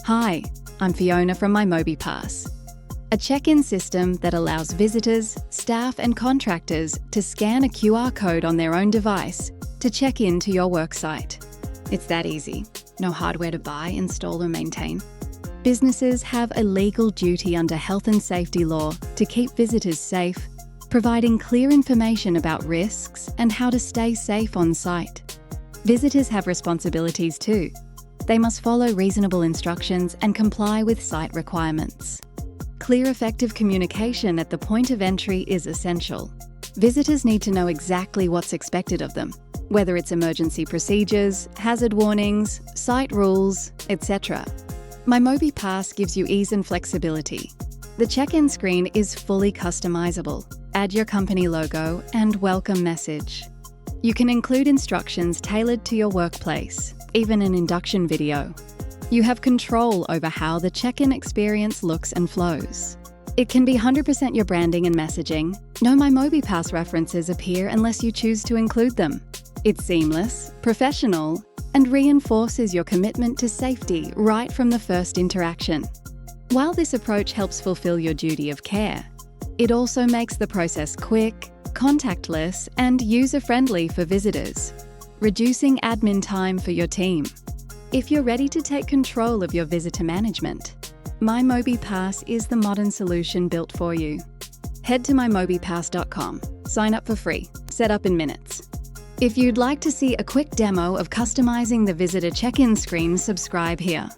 Hi, I'm Fiona from MyMobiPass, a check-in system that allows visitors, staff and contractors to scan a QR code on their own device to check in to your worksite. It's that easy. No hardware to buy, install or maintain. Businesses have a legal duty under health and safety law to keep visitors safe, providing clear information about risks and how to stay safe on site. Visitors have responsibilities too. They must follow reasonable instructions and comply with site requirements. Clear, effective communication at the point of entry is essential. Visitors need to know exactly what's expected of them, whether it's emergency procedures, hazard warnings, site rules, etc. MyMobiPass gives you ease and flexibility. The check-in screen is fully customizable. Add your company logo and welcome message. You can include instructions tailored to your workplace, even an induction video. You have control over how the check-in experience looks and flows. It can be 100% your branding and messaging. No MyMobiPass references appear unless you choose to include them. It's seamless, professional, and reinforces your commitment to safety right from the first interaction. While this approach helps fulfill your duty of care, it also makes the process quick, contactless, and user-friendly for visitors, reducing admin time for your team. If you're ready to take control of your visitor management, MyMobiPass is the modern solution built for you. Head to mymobipass.com, sign up for free, set up in minutes. If you'd like to see a quick demo of customizing the visitor check-in screen, subscribe here.